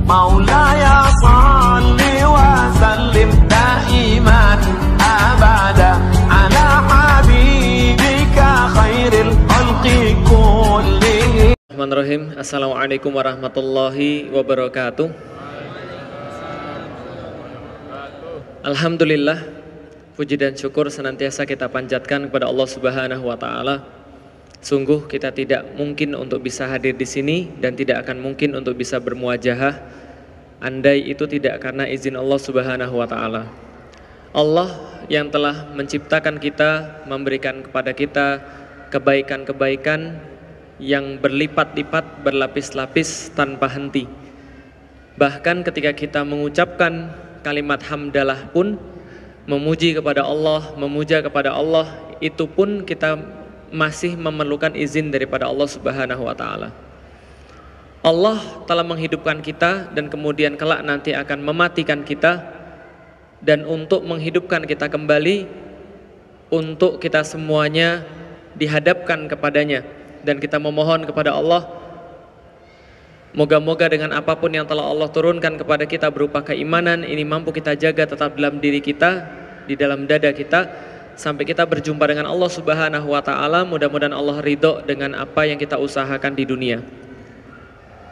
مولاي صل وسلم دائما أبدا على حبيبك خير الخلق كلهم. Bismillahirrahmanirrahim. Assalamualaikum warahmatullahi wabarakatuh. Alhamdulillah, puji dan syukur senantiasa kita panjatkan kepada Allah Subhanahu wa taala. Sungguh kita tidak mungkin untuk bisa hadir di sini dan tidak akan mungkin untuk bisa bermuajahah andai itu tidak karena izin Allah Subhanahu wa taala. Allah yang telah menciptakan kita, memberikan kepada kita kebaikan-kebaikan yang berlipat-lipat, berlapis-lapis tanpa henti. Bahkan ketika kita mengucapkan kalimat hamdalah pun, memuji kepada Allah, memuja kepada Allah, itu pun kita masih memerlukan izin daripada Allah Subhanahu wa taala. Allah telah menghidupkan kita dan kemudian kelak nanti akan mematikan kita, dan untuk menghidupkan kita kembali, untuk kita semuanya dihadapkan kepadanya, dan kita memohon kepada Allah moga-moga dengan apapun yang telah Allah turunkan kepada kita berupa keimanan ini mampu kita jaga tetap dalam diri kita, di dalam dada kita, sampai kita berjumpa dengan Allah Subhanahu wa taala. Mudah-mudahan Allah ridho dengan apa yang kita usahakan di dunia.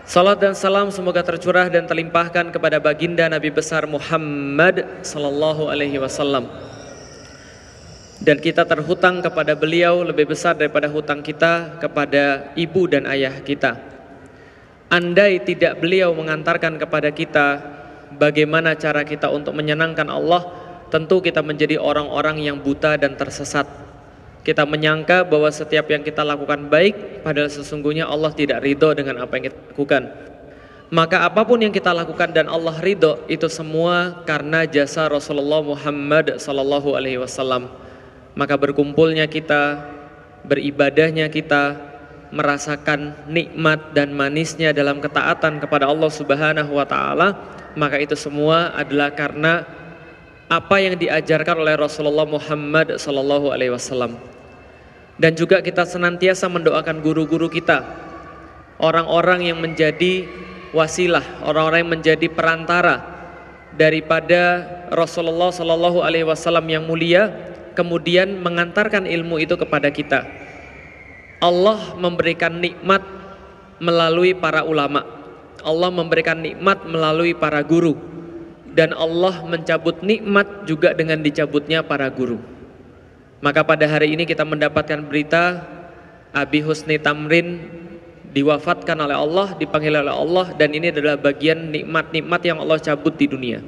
Salat dan salam semoga tercurah dan terlimpahkan kepada baginda Nabi besar Muhammad sallallahu alaihi wasallam. Dan kita terhutang kepada beliau lebih besar daripada hutang kita kepada ibu dan ayah kita. Andai tidak beliau mengantarkan kepada kita bagaimana cara kita untuk menyenangkan Allah, tentu kita menjadi orang-orang yang buta dan tersesat. Kita menyangka bahwa setiap yang kita lakukan baik, padahal sesungguhnya Allah tidak ridho dengan apa yang kita lakukan. Maka apapun yang kita lakukan dan Allah ridho, itu semua karena jasa Rasulullah Muhammad sallallahu alaihi wasallam. Maka berkumpulnya kita, beribadahnya kita, merasakan nikmat dan manisnya dalam ketaatan kepada Allah Subhanahu wa taala, maka itu semua adalah karena apa yang diajarkan oleh Rasulullah Muhammad sallallahu alaihi wasallam. Dan juga kita senantiasa mendoakan guru-guru kita, orang-orang yang menjadi wasilah, orang-orang yang menjadi perantara daripada Rasulullah sallallahu alaihi wasallam yang mulia, kemudian mengantarkan ilmu itu kepada kita. Allah memberikan nikmat melalui para ulama, Allah memberikan nikmat melalui para guru, dan Allah mencabut nikmat juga dengan dicabutnya para guru. Maka pada hari ini kita mendapatkan berita Abi Husni Tamrin diwafatkan oleh Allah, dipanggil oleh Allah, dan ini adalah bagian nikmat-nikmat yang Allah cabut di dunia.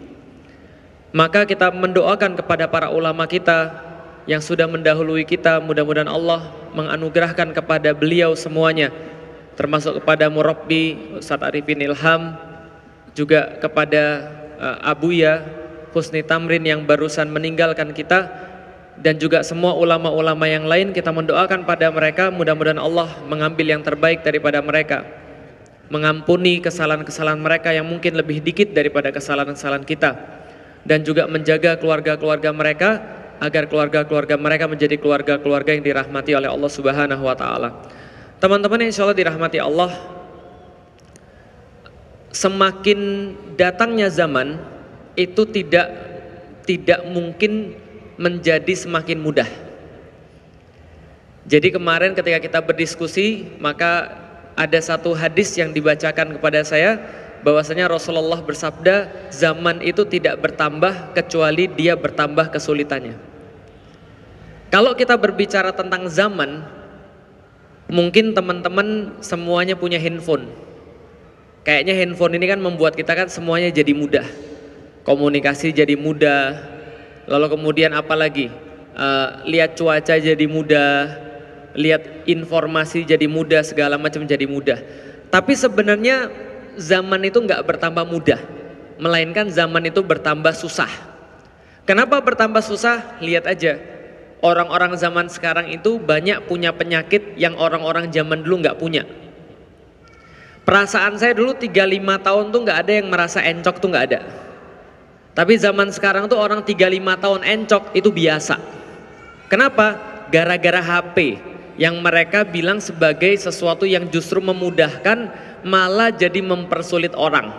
Maka kita mendoakan kepada para ulama kita yang sudah mendahului kita, mudah-mudahan Allah menganugerahkan kepada beliau semuanya, termasuk kepada Murabbi Ustadz Arifin Ilham, juga kepada Abuya Husni Tamrin yang barusan meninggalkan kita, dan juga semua ulama-ulama yang lain. Kita mendoakan pada mereka, mudah-mudahan Allah mengambil yang terbaik daripada mereka, mengampuni kesalahan-kesalahan mereka yang mungkin lebih dikit daripada kesalahan-kesalahan kita, dan juga menjaga keluarga-keluarga mereka agar keluarga-keluarga mereka menjadi keluarga-keluarga yang dirahmati oleh Allah Subhanahu wa taala. Teman-teman yang insyaallah dirahmati Allah, semakin datangnya zaman itu tidak mungkin menjadi semakin mudah. Jadi kemarin ketika kita berdiskusi, maka ada satu hadis yang dibacakan kepada saya, bahwasanya Rasulullah bersabda, zaman itu tidak bertambah kecuali dia bertambah kesulitannya. Kalau kita berbicara tentang zaman, mungkin teman-teman semuanya punya handphone. Kayaknya handphone ini kan membuat kita kan semuanya jadi mudah. Komunikasi jadi mudah. Lalu kemudian apa lagi? Lihat cuaca jadi mudah, lihat informasi jadi mudah, segala macam jadi mudah. Tapi sebenarnya zaman itu nggak bertambah mudah, melainkan zaman itu bertambah susah. Kenapa bertambah susah? Lihat aja, orang-orang zaman sekarang itu banyak punya penyakit yang orang-orang zaman dulu nggak punya. Perasaan saya dulu 35 tahun tuh nggak ada yang merasa encok tuh nggak ada. Tapi zaman sekarang tuh orang 35 tahun encok itu biasa. Kenapa? Gara-gara HP yang mereka bilang sebagai sesuatu yang justru memudahkan, malah jadi mempersulit orang.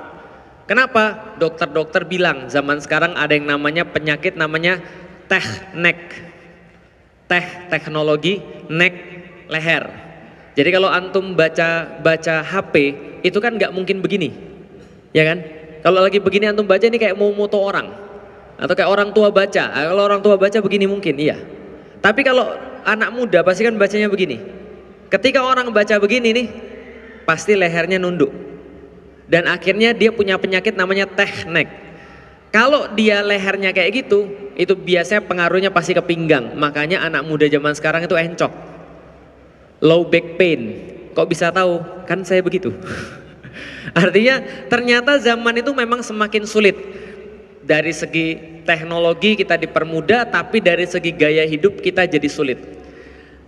Kenapa? Dokter-dokter bilang zaman sekarang ada yang namanya penyakit namanya teknologi neck leher. Jadi kalau antum baca HP itu kan nggak mungkin begini, ya kan? Kalau lagi begini antum baca ini kayak mau moto orang, atau kayak orang tua baca. Kalau orang tua baca begini mungkin, iya. Tapi kalau anak muda pasti kan bacanya begini. Ketika orang baca begini nih, pasti lehernya nunduk. Dan akhirnya dia punya penyakit namanya neck. Kalau dia lehernya kayak gitu, itu biasanya pengaruhnya pasti ke pinggang. Makanya anak muda zaman sekarang itu encok. Low back pain. Kok bisa tahu? Kan saya begitu. Artinya ternyata zaman itu memang semakin sulit. Dari segi teknologi kita dipermudah, tapi dari segi gaya hidup kita jadi sulit.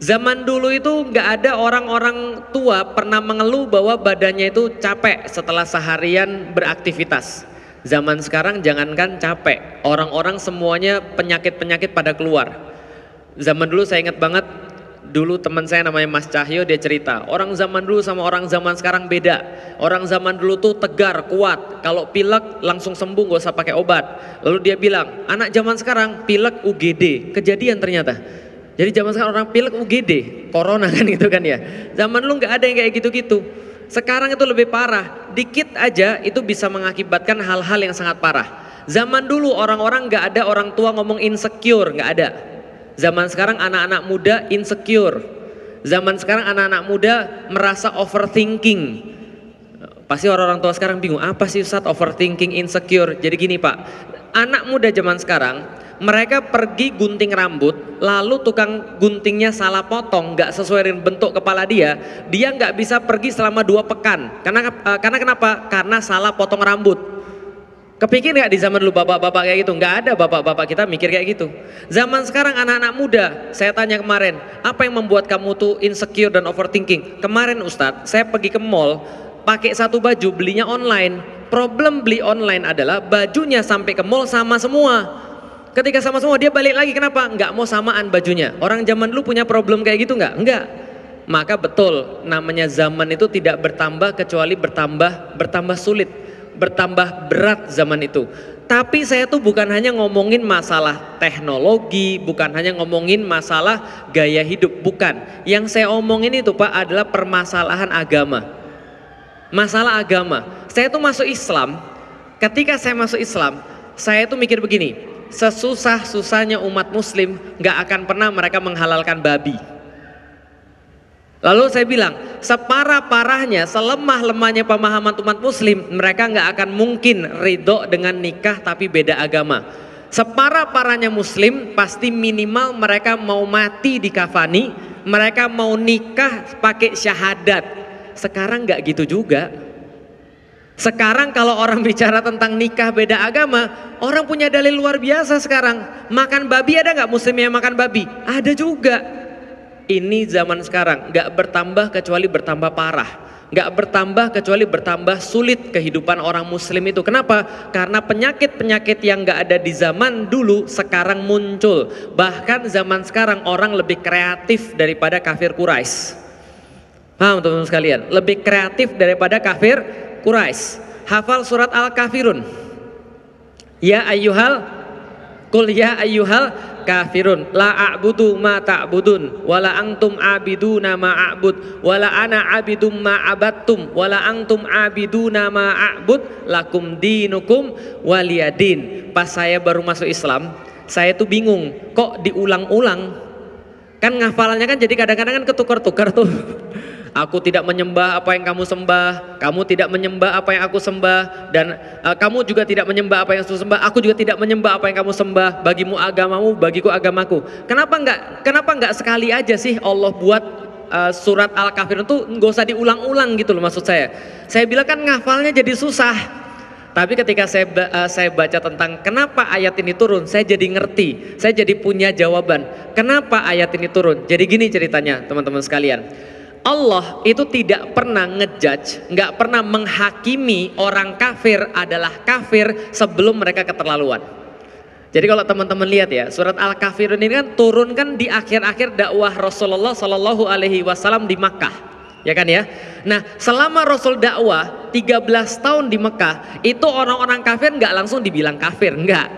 Zaman dulu itu nggak ada orang-orang tua pernah mengeluh bahwa badannya itu capek setelah seharian beraktivitas. Zaman sekarang jangankan capek, orang-orang semuanya penyakit-penyakit pada keluar. Zaman dulu saya ingat banget, dulu teman saya namanya Mas Cahyo, dia cerita, orang zaman dulu sama orang zaman sekarang beda. Orang zaman dulu tuh tegar, kuat, kalau pilek langsung sembuh gak usah pakai obat. Lalu dia bilang, anak zaman sekarang pilek UGD, kejadian ternyata. Jadi zaman sekarang orang pilek UGD, corona kan gitu kan ya. Zaman dulu nggak ada yang kayak gitu-gitu. Sekarang itu lebih parah, dikit aja itu bisa mengakibatkan hal-hal yang sangat parah. Zaman dulu orang-orang nggak ada orang tua ngomong insecure, nggak ada. Zaman sekarang anak-anak muda insecure. Zaman sekarang anak-anak muda merasa overthinking. Pasti orang-orang tua sekarang bingung, apa sih Ustadz overthinking, insecure? Jadi gini Pak, anak muda zaman sekarang mereka pergi gunting rambut, lalu tukang guntingnya salah potong, nggak sesuai dengan bentuk kepala dia nggak bisa pergi selama 2 pekan. Karena kenapa? Karena salah potong rambut. Kepikir nggak di zaman dulu bapak-bapak kayak gitu? Nggak ada bapak-bapak kita mikir kayak gitu. Zaman sekarang anak-anak muda, saya tanya kemarin, apa yang membuat kamu tuh insecure dan overthinking? Kemarin Ustadz, saya pergi ke mall, pakai satu baju, belinya online. Problem beli online adalah bajunya sampai ke mall sama semua. Ketika sama semua dia balik lagi, kenapa? Nggak mau samaan bajunya. Orang zaman dulu punya problem kayak gitu nggak? Nggak. Maka betul, namanya zaman itu tidak bertambah kecuali bertambah sulit, bertambah berat zaman itu. Tapi saya tuh bukan hanya ngomongin masalah teknologi, bukan hanya ngomongin masalah gaya hidup, bukan. Yang saya omongin itu Pak adalah permasalahan agama. Masalah agama. Saya tuh masuk Islam, ketika saya masuk Islam, saya tuh mikir begini, sesusah-susahnya umat muslim gak akan pernah mereka menghalalkan babi. Lalu saya bilang, separah-parahnya, selemah-lemahnya pemahaman umat muslim, mereka gak akan mungkin ridho dengan nikah tapi beda agama. Separah-parahnya muslim, pasti minimal mereka mau mati di kafani, mereka mau nikah pakai syahadat. Sekarang gak gitu juga. Sekarang kalau orang bicara tentang nikah beda agama, orang punya dalil luar biasa sekarang. Makan babi ada nggak muslim yang makan babi? Ada juga. Ini zaman sekarang nggak bertambah kecuali bertambah parah. Nggak bertambah kecuali bertambah sulit kehidupan orang muslim itu. Kenapa? Karena penyakit-penyakit yang nggak ada di zaman dulu sekarang muncul. Bahkan zaman sekarang orang lebih kreatif daripada kafir Quraisy. Paham teman-teman sekalian? Lebih kreatif daripada kafir Quraisy. Hafal surat Al-Kafirun. Ya ayyuhal kafirun la a'budu ma ta'budun wala antum abiduna ma a'bud wala ana abidum ma abattum wala antum abiduna ma a'bud lakum dinukum waliyadin. Pas saya baru masuk Islam, saya tuh bingung, kok diulang-ulang? Kan ngafalannya kan jadi kadang-kadang kan ketukar-tukar tuh. Aku tidak menyembah apa yang kamu sembah, kamu tidak menyembah apa yang aku sembah, dan kamu juga tidak menyembah apa yang aku sembah, aku juga tidak menyembah apa yang kamu sembah. Bagimu agamamu, bagiku agamaku. Kenapa enggak sekali aja sih Allah buat surat Al-Kafirun itu nggak usah diulang-ulang gitu loh maksud saya. Saya bilang kan ngafalnya jadi susah. Tapi ketika saya baca tentang kenapa ayat ini turun, saya jadi ngerti, saya jadi punya jawaban. Kenapa ayat ini turun? Jadi gini ceritanya teman-teman sekalian. Allah itu tidak pernah ngejudge, nggak pernah menghakimi orang kafir adalah kafir sebelum mereka keterlaluan. Jadi kalau teman-teman lihat ya, surat Al-Kafirun ini kan turun kan di akhir-akhir dakwah Rasulullah Shallallahu Alaihi Wasallam di Makkah. Ya kan ya? Nah, selama Rasul dakwah 13 tahun di Mekah, itu orang-orang kafir nggak langsung dibilang kafir, enggak.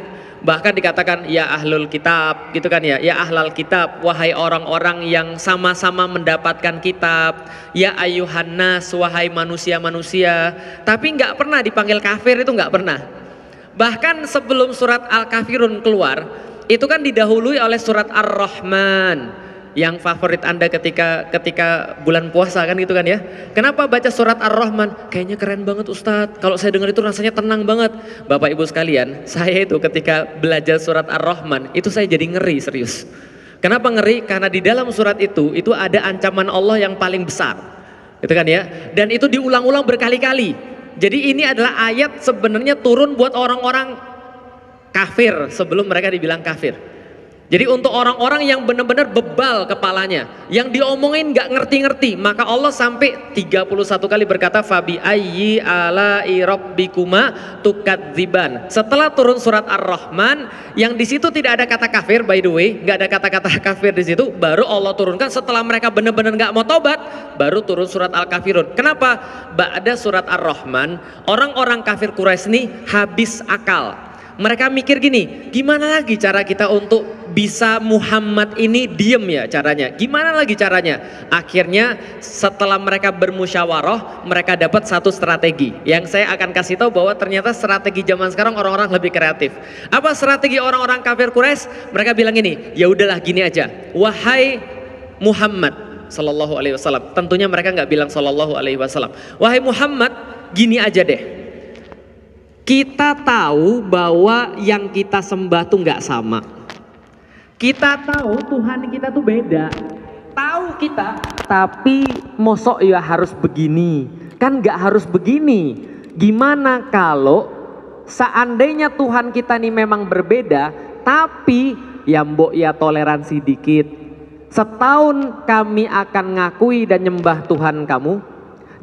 Bahkan dikatakan ya ahlul kitab, gitu kan ya, ya ahlal kitab, wahai orang-orang yang sama-sama mendapatkan kitab, ya ayuhan nas, wahai manusia-manusia. Tapi nggak pernah dipanggil kafir, itu nggak pernah. Bahkan sebelum surat Al-Kafirun keluar, itu kan didahului oleh surat Ar-Rahman, yang favorit Anda ketika bulan puasa kan gitu kan ya. Kenapa baca surat Ar-Rahman? Kayaknya keren banget Ustadz. Kalau saya dengar itu rasanya tenang banget. Bapak Ibu sekalian, saya itu ketika belajar surat Ar-Rahman, itu saya jadi ngeri serius. Kenapa ngeri? Karena di dalam surat itu ada ancaman Allah yang paling besar. Gitu kan ya. Dan itu diulang-ulang berkali-kali. Jadi ini adalah ayat sebenarnya turun buat orang-orang kafir sebelum mereka dibilang kafir. Jadi untuk orang-orang yang benar-benar bebal kepalanya, yang diomongin nggak ngerti-ngerti, maka Allah sampai 31 kali berkata fabi ayyi ala'i rabbikuma tukadziban. Setelah turun surat Ar-Rahman, yang di situ tidak ada kata kafir, by the way, nggak ada kata-kata kafir di situ, baru Allah turunkan setelah mereka benar-benar nggak mau tobat, baru turun surat Al-Kafirun. Kenapa? Ba'da surat Ar-Rahman, orang-orang kafir Quraisy ini habis akal. Mereka mikir gini, gimana lagi cara kita untuk bisa Muhammad ini diem ya caranya? Gimana lagi caranya? Akhirnya setelah mereka bermusyawarah, mereka dapat satu strategi. Yang saya akan kasih tahu bahwa ternyata strategi zaman sekarang orang-orang lebih kreatif. Apa strategi orang-orang kafir Quraisy? Mereka bilang gini, ya udahlah gini aja. Wahai Muhammad sallallahu alaihi wasallam. Tentunya mereka nggak bilang sallallahu alaihi wasallam. Wahai Muhammad, gini aja deh. Kita tahu bahwa yang kita sembah tuh nggak sama. Kita tahu Tuhan kita tuh beda. Tahu kita, tapi mosok ya harus begini. Kan nggak harus begini. Gimana kalau seandainya Tuhan kita nih memang berbeda, tapi ya mbok ya toleransi dikit. Setahun kami akan ngakui dan nyembah Tuhan kamu.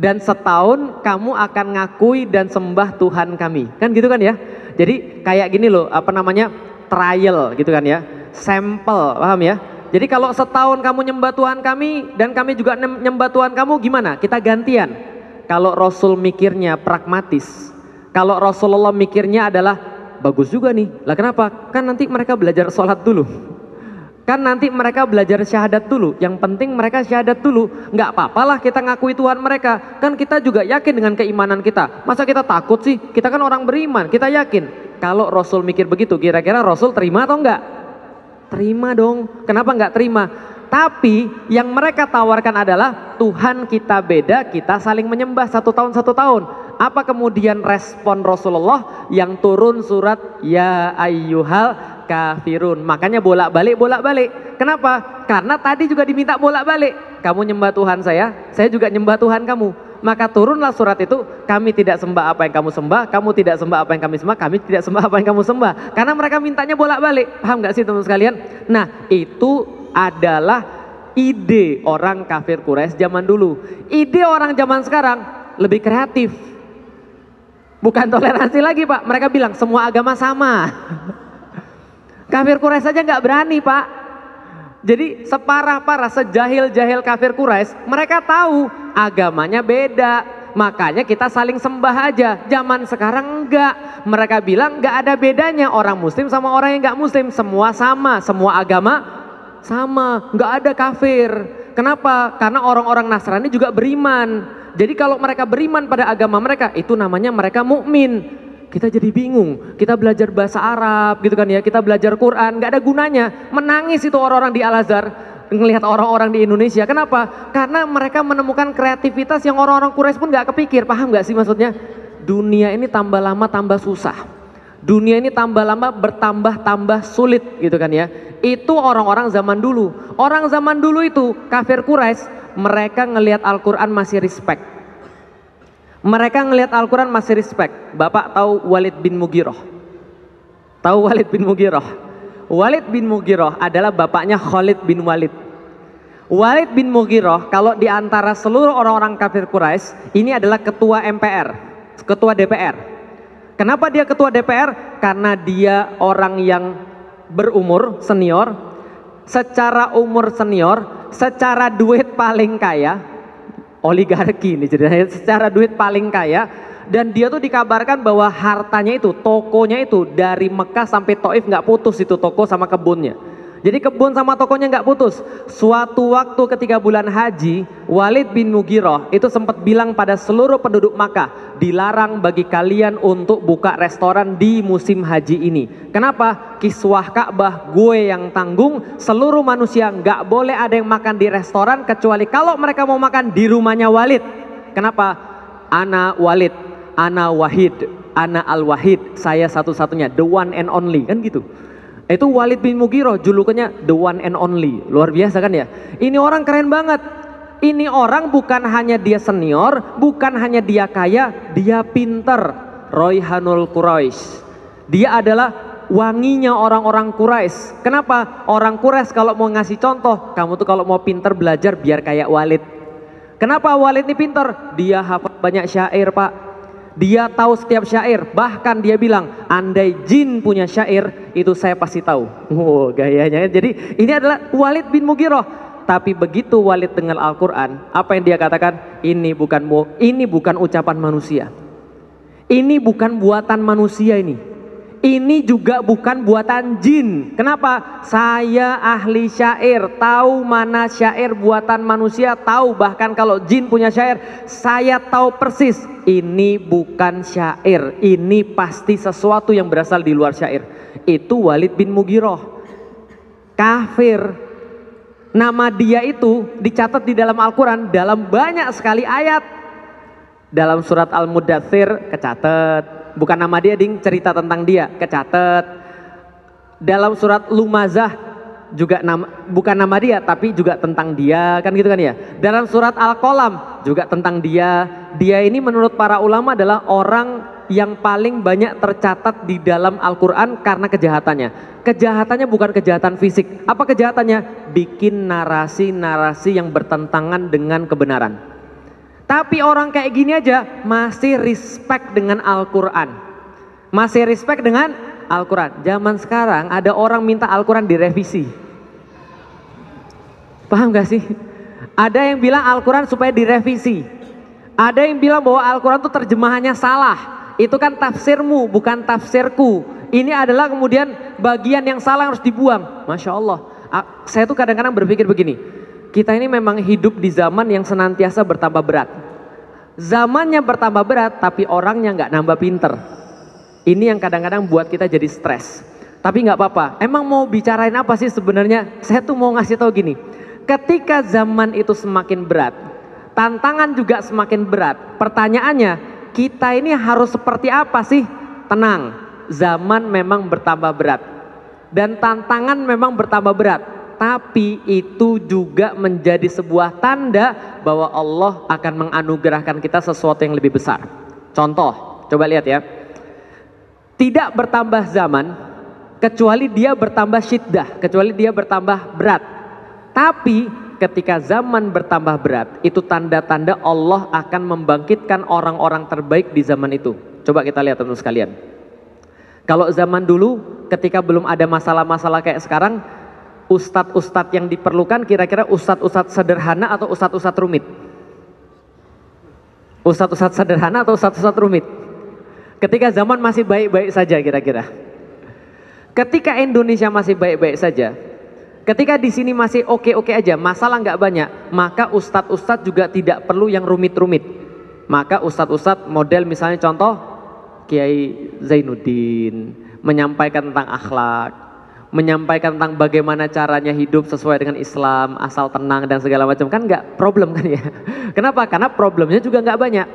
Dan setahun kamu akan ngakui dan sembah Tuhan kami. Kan gitu kan ya. Jadi kayak gini loh, apa namanya, trial gitu kan ya. Sampel, paham ya. Jadi kalau setahun kamu nyembah Tuhan kami dan kami juga nyembah Tuhan kamu, gimana? Kita gantian. Kalau Rasul mikirnya pragmatis, kalau Rasulullah mikirnya adalah bagus juga nih. Lah kenapa? Kan nanti mereka belajar sholat dulu. Kan nanti mereka belajar syahadat dulu. Yang penting mereka syahadat dulu. Nggak apa-apalah kita ngakui Tuhan mereka. Kan kita juga yakin dengan keimanan kita. Masa kita takut sih? Kita kan orang beriman. Kita yakin. Kalau Rasul mikir begitu, kira-kira Rasul terima atau enggak? Terima dong. Kenapa nggak terima? Tapi yang mereka tawarkan adalah Tuhan kita beda, kita saling menyembah 1 tahun 1 tahun. Apa kemudian respon Rasulullah? Yang turun surat ya ayyuhal kafirun. Makanya bolak-balik. Kenapa? Karena tadi juga diminta bolak-balik. Kamu nyembah Tuhan saya juga nyembah Tuhan kamu. Maka turunlah surat itu, kami tidak sembah apa yang kamu sembah, kamu tidak sembah apa yang kami sembah, kami tidak sembah apa yang kamu sembah. Karena mereka mintanya bolak-balik. Paham gak sih teman-teman sekalian? Nah, itu adalah ide orang kafir Quraisy zaman dulu. Ide orang zaman sekarang lebih kreatif. Bukan toleransi lagi Pak, mereka bilang semua agama sama. Kafir Quraisy saja nggak berani Pak. Jadi separah-parah, sejahil-jahil kafir Quraisy, mereka tahu agamanya beda. Makanya kita saling sembah aja. Zaman sekarang enggak. Mereka bilang nggak ada bedanya orang muslim sama orang yang nggak muslim. Semua sama, semua agama sama. Nggak ada kafir. Kenapa? Karena orang-orang Nasrani juga beriman. Jadi kalau mereka beriman pada agama mereka, itu namanya mereka mukmin. Kita jadi bingung, kita belajar bahasa Arab gitu kan ya, kita belajar Quran, nggak ada gunanya. Menangis itu orang-orang di Al-Azhar, ngelihat orang-orang di Indonesia. Kenapa? Karena mereka menemukan kreativitas yang orang-orang Quraisy pun nggak kepikir. Paham nggak sih maksudnya? Dunia ini tambah lama tambah susah. Dunia ini tambah lama bertambah sulit gitu kan ya. Itu orang-orang zaman dulu. Orang zaman dulu itu, kafir Quraisy, mereka ngelihat Al-Quran masih respect. Mereka ngelihat Al-Quran masih respect. Bapak tahu Walid bin Mughirah? Tahu Walid bin Mughirah? Walid bin Mughirah adalah bapaknya Khalid bin Walid. Walid bin Mughirah kalau di antara seluruh orang-orang kafir Quraisy, ini adalah ketua MPR, ketua DPR. Kenapa dia ketua DPR? Karena dia orang yang berumur senior, secara umur senior, secara duit paling kaya. oligarki nih ceritanya, secara duit paling kaya. Dan dia tuh dikabarkan bahwa hartanya itu, tokonya itu dari Mekah sampai Taif nggak putus itu toko sama kebunnya. Jadi kebun sama tokonya nggak putus. Suatu waktu ketika bulan haji, Walid bin Mughirah itu sempat bilang pada seluruh penduduk Makkah, dilarang bagi kalian untuk buka restoran di musim haji ini. Kenapa? Kiswah Ka'bah gue yang tanggung, seluruh manusia nggak boleh ada yang makan di restoran kecuali kalau mereka mau makan di rumahnya Walid. Kenapa? Ana Walid, ana Wahid, ana al-Wahid, saya satu-satunya, the one and only, kan gitu. Itu Walid bin Mughirah, julukannya the one and only. Luar biasa kan ya. Ini orang keren banget. Ini orang bukan hanya dia senior, bukan hanya dia kaya, dia pinter. Royhanul Quraisy. Dia adalah wanginya orang-orang Quraisy. Kenapa? Orang Quraisy kalau mau ngasih contoh, kamu tuh kalau mau pinter belajar biar kayak Walid. Kenapa Walid ini pinter? Dia hafal banyak syair, Pak. Dia tahu setiap syair, bahkan dia bilang andai jin punya syair itu saya pasti tahu. Wow, gayanya. Jadi ini adalah Walid bin Mughirah. Tapi begitu Walid dengar Al-Quran, apa yang dia katakan? Ini bukan ucapan manusia. Ini bukan buatan manusia ini. Ini juga bukan buatan jin. Kenapa? Saya ahli syair, tahu mana syair buatan manusia, tahu bahkan kalau jin punya syair, saya tahu persis. Ini bukan syair, ini pasti sesuatu yang berasal di luar syair. Itu Walid bin Mughirah. Kafir. Nama dia itu dicatat di dalam Al-Quran dalam banyak sekali ayat. Dalam surat Al-Mudaththir kecatat. Bukan nama dia, ding, cerita tentang dia kecatet. Dalam surat Lumazah juga bukan nama dia tapi juga tentang dia, kan gitu kan ya. Dalam surat Al-Qalam juga tentang dia. Dia ini menurut para ulama adalah orang yang paling banyak tercatat di dalam Al-Quran karena kejahatannya. Kejahatannya bukan kejahatan fisik. Apa kejahatannya? Bikin narasi-narasi yang bertentangan dengan kebenaran. Tapi orang kayak gini aja masih respect dengan Al-Quran. Masih respect dengan Al-Quran. Zaman sekarang ada orang minta Al-Quran direvisi. Paham gak sih? Ada yang bilang Al-Quran supaya direvisi. Ada yang bilang bahwa Al-Quran itu terjemahannya salah. Itu kan tafsirmu, bukan tafsirku. Ini adalah kemudian bagian yang salah yang harus dibuang. Masya Allah. Saya tuh kadang-kadang berpikir begini. Kita ini memang hidup di zaman yang senantiasa bertambah berat. Zamannya bertambah berat tapi orangnya nggak nambah pinter. Ini yang kadang-kadang buat kita jadi stres. Tapi nggak apa-apa. Emang mau bicarain apa sih sebenarnya? Saya tuh mau ngasih tahu gini. Ketika zaman itu semakin berat, tantangan juga semakin berat. Pertanyaannya, kita ini harus seperti apa sih? Tenang, zaman memang bertambah berat. Dan tantangan memang bertambah berat. Tapi itu juga menjadi sebuah tanda bahwa Allah akan menganugerahkan kita sesuatu yang lebih besar. Contoh, coba lihat ya. Tidak bertambah zaman kecuali dia bertambah syiddah, kecuali dia bertambah berat. Tapi ketika zaman bertambah berat, itu tanda-tanda Allah akan membangkitkan orang-orang terbaik di zaman itu. Coba kita lihat teman-teman sekalian. Kalau zaman dulu ketika belum ada masalah-masalah kayak sekarang, ustadz-ustadz yang diperlukan kira-kira ustadz-ustadz sederhana atau ustadz-ustadz rumit? Ustadz-ustadz sederhana atau ustadz-ustadz rumit? Ketika zaman masih baik-baik saja kira-kira. Ketika Indonesia masih baik-baik saja, ketika di sini masih oke-oke aja, masalah nggak banyak, maka ustadz-ustadz juga tidak perlu yang rumit-rumit. Maka ustadz-ustadz model misalnya contoh Kiai Zainuddin menyampaikan tentang akhlak, menyampaikan tentang bagaimana caranya hidup sesuai dengan Islam, asal tenang dan segala macam, kan nggak problem kan ya. Kenapa? Karena problemnya juga nggak banyak.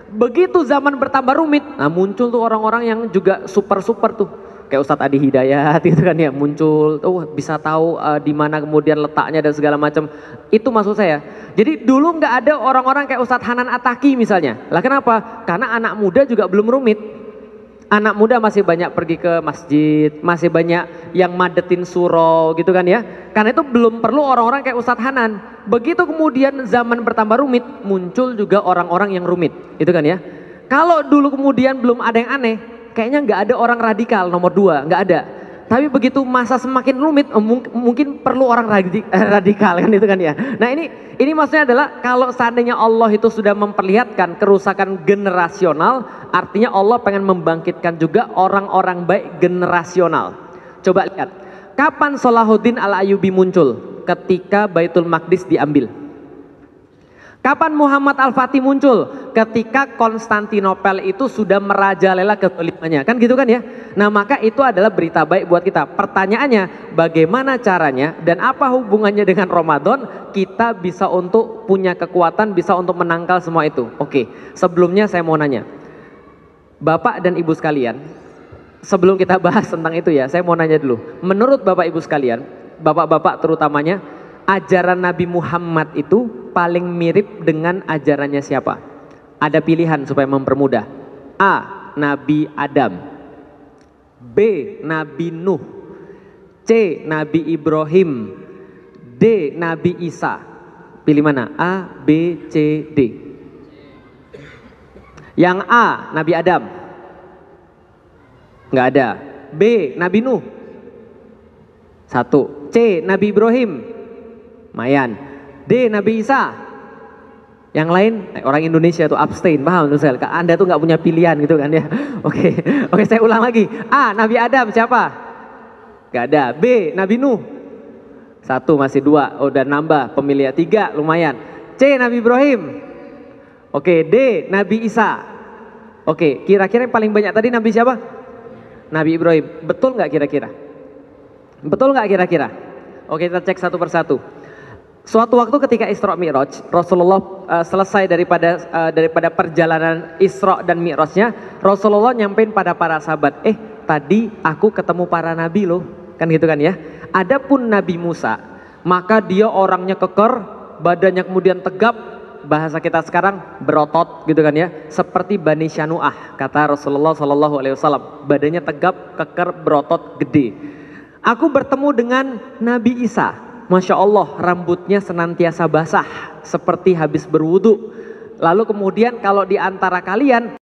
Begitu zaman bertambah rumit, nah muncul tuh orang-orang yang juga super-super tuh. Kayak Ustadz Adi Hidayat gitu kan ya, muncul, bisa tahu di mana kemudian letaknya dan segala macam. Itu maksud saya. Jadi dulu nggak ada orang-orang kayak Ustadz Hanan Ataki misalnya. Lah kenapa? Karena anak muda juga belum rumit. Anak muda masih banyak pergi ke masjid, masih banyak yang madetin surau gitu kan ya. Karena itu belum perlu orang-orang kayak Ustadz Hanan. Begitu kemudian zaman bertambah rumit, muncul juga orang-orang yang rumit, gitu kan ya. Kalau dulu kemudian belum ada yang aneh, kayaknya nggak ada orang radikal nomor 2, nggak ada. Tapi begitu masa semakin rumit, mungkin perlu orang radikal kan itu kan ya. Nah ini maksudnya adalah kalau seandainya Allah itu sudah memperlihatkan kerusakan generasional, artinya Allah pengen membangkitkan juga orang-orang baik generasional. Coba lihat, kapan Salahuddin Al-Ayyubi muncul? Ketika Baitul Maqdis diambil. Kapan Muhammad Al-Fatih muncul? Ketika Konstantinopel itu sudah merajalela kezalimannya, kan gitu kan ya. Nah maka itu adalah berita baik buat kita. Pertanyaannya, bagaimana caranya dan apa hubungannya dengan Ramadan kita bisa untuk punya kekuatan, bisa untuk menangkal semua itu. Oke, sebelumnya saya mau nanya Bapak dan Ibu sekalian, sebelum kita bahas tentang itu ya, saya mau nanya dulu, menurut Bapak Ibu sekalian, Bapak-bapak terutamanya, ajaran Nabi Muhammad itu paling mirip dengan ajarannya siapa? Ada pilihan supaya mempermudah. A. Nabi Adam. B. Nabi Nuh. C. Nabi Ibrahim. D. Nabi Isa. Pilih mana? A, B, C, D. Yang A. Nabi Adam. Nggak ada. B. Nabi Nuh. 1. C. Nabi Ibrahim. Mayan. D. Nabi Isa. Yang lain orang Indonesia tuh abstain, paham tuh saya. Anda tuh nggak punya pilihan gitu kan ya. Oke, saya ulang lagi. A. Nabi Adam siapa? Gak ada. B. Nabi Nuh. 1 masih 2. Udah nambah pemilih 3 lumayan. C. Nabi Ibrahim. Oke. D. Nabi Isa. Oke. Kira-kira yang paling banyak tadi Nabi siapa? Nabi Ibrahim. Betul nggak kira-kira? Betul nggak kira-kira? Oke, kita cek satu persatu. Suatu waktu ketika Isra Mi'raj, Rasulullah selesai daripada perjalanan Isra dan Mi'rajnya, Rasulullah nyampein pada para sahabat, tadi aku ketemu para nabi loh, kan gitu kan ya. Adapun Nabi Musa, maka dia orangnya keker, badannya kemudian tegap, bahasa kita sekarang berotot gitu kan ya, seperti Bani Syanu'ah, kata Rasulullah SAW, badannya tegap, keker, berotot, gede. Aku bertemu dengan Nabi Isa. Masya Allah, rambutnya senantiasa basah seperti habis berwudu. Lalu kemudian kalau di antara kalian